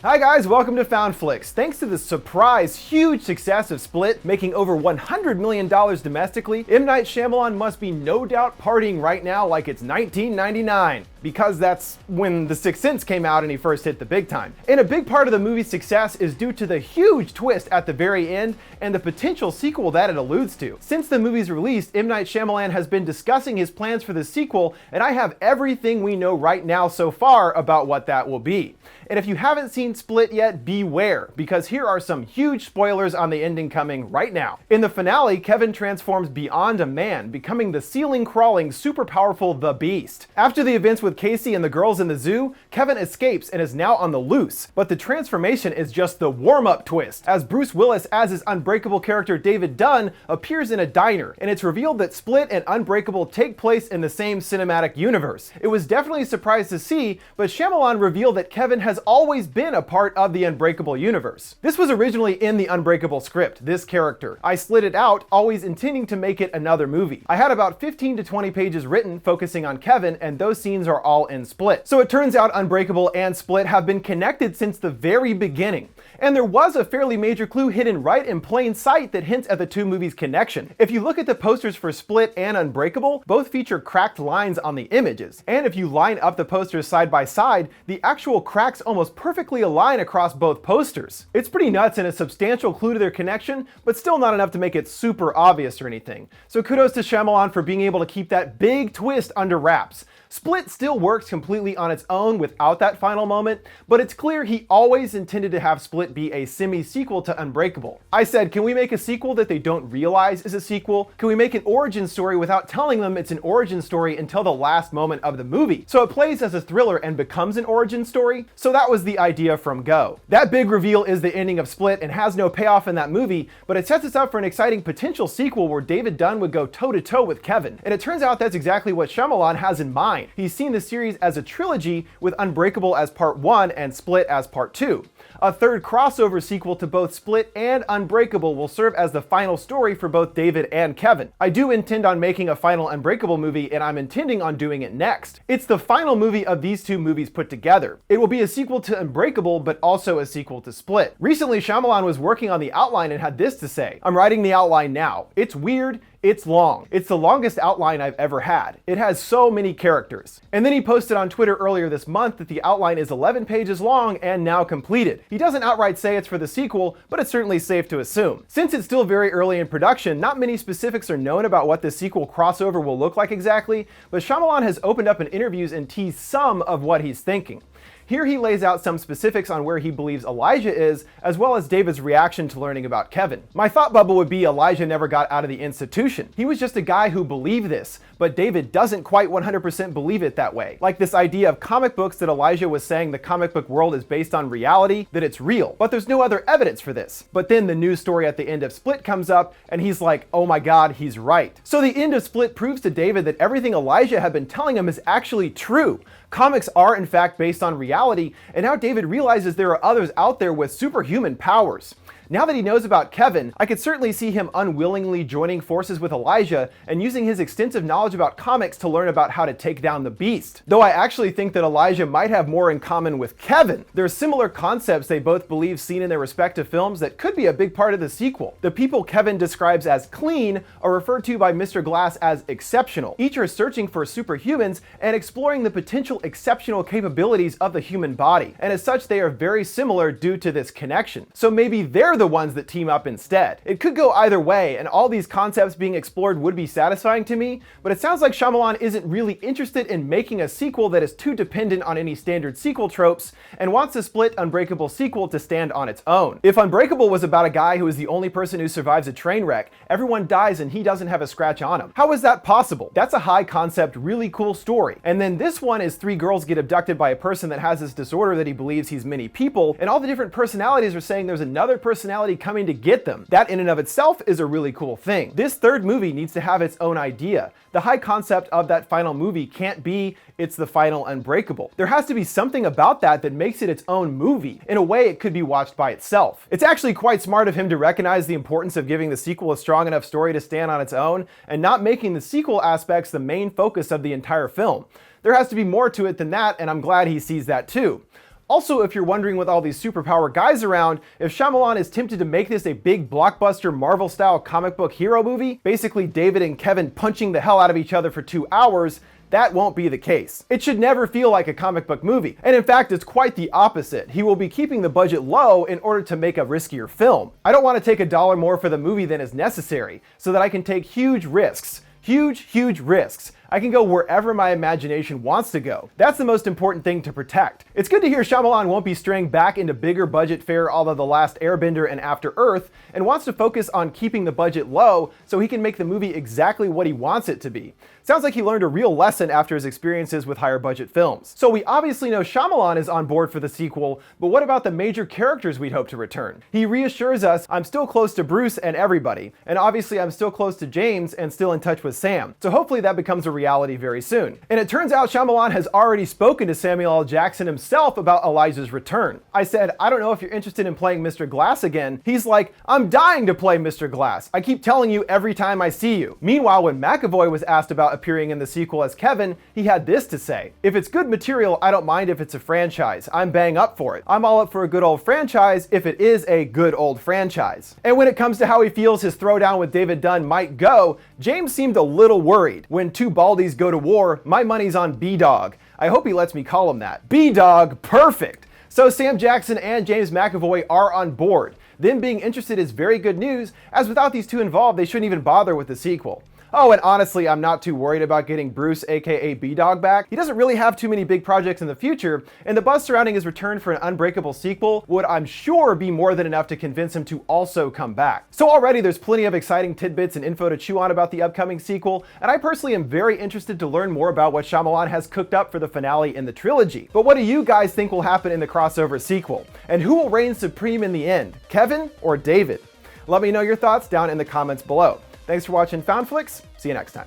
Hi guys, welcome to Found Flicks. Thanks to the surprise, huge success of Split, making over $100 million domestically, M. Night Shyamalan must be no doubt partying right now like it's 1999. Because that's when The Sixth Sense came out and he first hit the big time. And a big part of the movie's success is due to the huge twist at the very end and the potential sequel that it alludes to. Since the movie's release, M. Night Shyamalan has been discussing his plans for the sequel, and I have everything we know right now so far about what that will be. And if you haven't seen Split yet, beware, because here are some huge spoilers on the ending coming right now. In the finale, Kevin transforms beyond a man, becoming the ceiling-crawling, super powerful The Beast. After the events with Casey and the girls in the zoo, Kevin escapes and is now on the loose. But the transformation is just the warm-up twist, as Bruce Willis as his Unbreakable character David Dunn appears in a diner, and it's revealed that Split and Unbreakable take place in the same cinematic universe. It was definitely a surprise to see, but Shyamalan revealed that Kevin has always been a part of the Unbreakable universe. This was originally in the Unbreakable script, this character. I slid it out, always intending to make it another movie. I had about 15 to 20 pages written focusing on Kevin, and those scenes are all in Split. So it turns out Unbreakable and Split have been connected since the very beginning. And there was a fairly major clue hidden right in plain sight that hints at the two movies' connection. If you look at the posters for Split and Unbreakable, both feature cracked lines on the images. And if you line up the posters side by side, the actual cracks almost perfectly align across both posters. It's pretty nuts and a substantial clue to their connection, but still not enough to make it super obvious or anything. So kudos to Shyamalan for being able to keep that big twist under wraps. Split still works completely on its own without that final moment, but it's clear he always intended to have Split be a semi-sequel to Unbreakable. I said, can we make a sequel that they don't realize is a sequel? Can we make an origin story without telling them it's an origin story until the last moment of the movie? So it plays as a thriller and becomes an origin story? So that was the idea from go. That big reveal is the ending of Split and has no payoff in that movie, but it sets us up for an exciting potential sequel where David Dunn would go toe-to-toe with Kevin. And it turns out that's exactly what Shyamalan has in mind. He's seen the series as a trilogy with Unbreakable as part 1 and Split as part 2. A third crossover sequel to both Split and Unbreakable will serve as the final story for both David and Kevin. I do intend on making a final Unbreakable movie, and I'm intending on doing it next. It's the final movie of these two movies put together. It will be a sequel to Unbreakable, but also a sequel to Split. Recently, Shyamalan was working on the outline and had this to say: "I'm writing the outline now. It's weird. It's long. It's the longest outline I've ever had. It has so many characters." And then he posted on Twitter earlier this month that the outline is 11 pages long and now completed. He doesn't outright say it's for the sequel, but it's certainly safe to assume. Since it's still very early in production, not many specifics are known about what the sequel crossover will look like exactly, but Shyamalan has opened up in interviews and teased some of what he's thinking. Here he lays out some specifics on where he believes Elijah is, as well as David's reaction to learning about Kevin. My thought bubble would be Elijah never got out of the institution. He was just a guy who believed this, but David doesn't quite 100% believe it that way. Like this idea of comic books that Elijah was saying the comic book world is based on reality, that it's real, but there's no other evidence for this. But then the news story at the end of Split comes up, and he's like, oh my god, he's right. So the end of Split proves to David that everything Elijah had been telling him is actually true. Comics are in fact based on reality, and now David realizes there are others out there with superhuman powers. Now that he knows about Kevin, I could certainly see him unwillingly joining forces with Elijah and using his extensive knowledge about comics to learn about how to take down the Beast. Though I actually think that Elijah might have more in common with Kevin. There are similar concepts they both believe seen in their respective films that could be a big part of the sequel. The people Kevin describes as clean are referred to by Mr. Glass as exceptional. Each are searching for superhumans and exploring the potential exceptional capabilities of the human body. And as such, they are very similar due to this connection. So maybe they're the ones that team up instead. It could go either way, and all these concepts being explored would be satisfying to me, but it sounds like Shyamalan isn't really interested in making a sequel that is too dependent on any standard sequel tropes, and wants the Split Unbreakable sequel to stand on its own. If Unbreakable was about a guy who is the only person who survives a train wreck, everyone dies and he doesn't have a scratch on him. How is that possible? That's a high concept, really cool story. And then this one is 3 girls get abducted by a person that has this disorder that he believes he's many people, and all the different personalities are saying there's another personality coming to get them. That in and of itself is a really cool thing. This third movie needs to have its own idea. The high concept of that final movie can't be it's the final Unbreakable. There has to be something about that that makes it its own movie. In a way, it could be watched by itself. It's actually quite smart of him to recognize the importance of giving the sequel a strong enough story to stand on its own and not making the sequel aspects the main focus of the entire film. There has to be more to it than that, and I'm glad he sees that too. Also, if you're wondering with all these superpower guys around, if Shyamalan is tempted to make this a big blockbuster Marvel-style comic book hero movie, basically David and Kevin punching the hell out of each other for 2 hours, that won't be the case. It should never feel like a comic book movie. And in fact, it's quite the opposite. He will be keeping the budget low in order to make a riskier film. I don't want to take $1 more for the movie than is necessary, so that I can take huge risks. Huge risks. I can go wherever my imagination wants to go. That's the most important thing to protect. It's good to hear Shyamalan won't be straying back into bigger budget fare a la The Last Airbender and After Earth, and wants to focus on keeping the budget low so he can make the movie exactly what he wants it to be. Sounds like he learned a real lesson after his experiences with higher budget films. So we obviously know Shyamalan is on board for the sequel, but what about the major characters we'd hope to return? He reassures us, I'm still close to Bruce and everybody, and obviously I'm still close to James and still in touch with Sam. So hopefully that becomes a reality very soon. And it turns out Shyamalan has already spoken to Samuel L. Jackson himself about Elijah's return. I said, I don't know if you're interested in playing Mr. Glass again. He's like, I'm dying to play Mr. Glass. I keep telling you every time I see you. Meanwhile, when McAvoy was asked about appearing in the sequel as Kevin, he had this to say: if it's good material, I don't mind if it's a franchise. I'm bang up for it. I'm all up for a good old franchise if it is a good old franchise. And when it comes to how he feels his throwdown with David Dunn might go, James seemed a little worried. When two baldies go to war, my money's on B-Dog. I hope he lets me call him that. B-Dog, perfect! So Sam Jackson and James McAvoy are on board. Them being interested is very good news, as without these two involved, they shouldn't even bother with the sequel. Oh, and honestly, I'm not too worried about getting Bruce, aka B-Dog, back. He doesn't really have too many big projects in the future, and the buzz surrounding his return for an Unbreakable sequel would, I'm sure, be more than enough to convince him to also come back. So already there's plenty of exciting tidbits and info to chew on about the upcoming sequel, and I personally am very interested to learn more about what Shyamalan has cooked up for the finale in the trilogy. But what do you guys think will happen in the crossover sequel? And who will reign supreme in the end, Kevin or David? Let me know your thoughts down in the comments below. Thanks for watching Found Flicks. See you next time.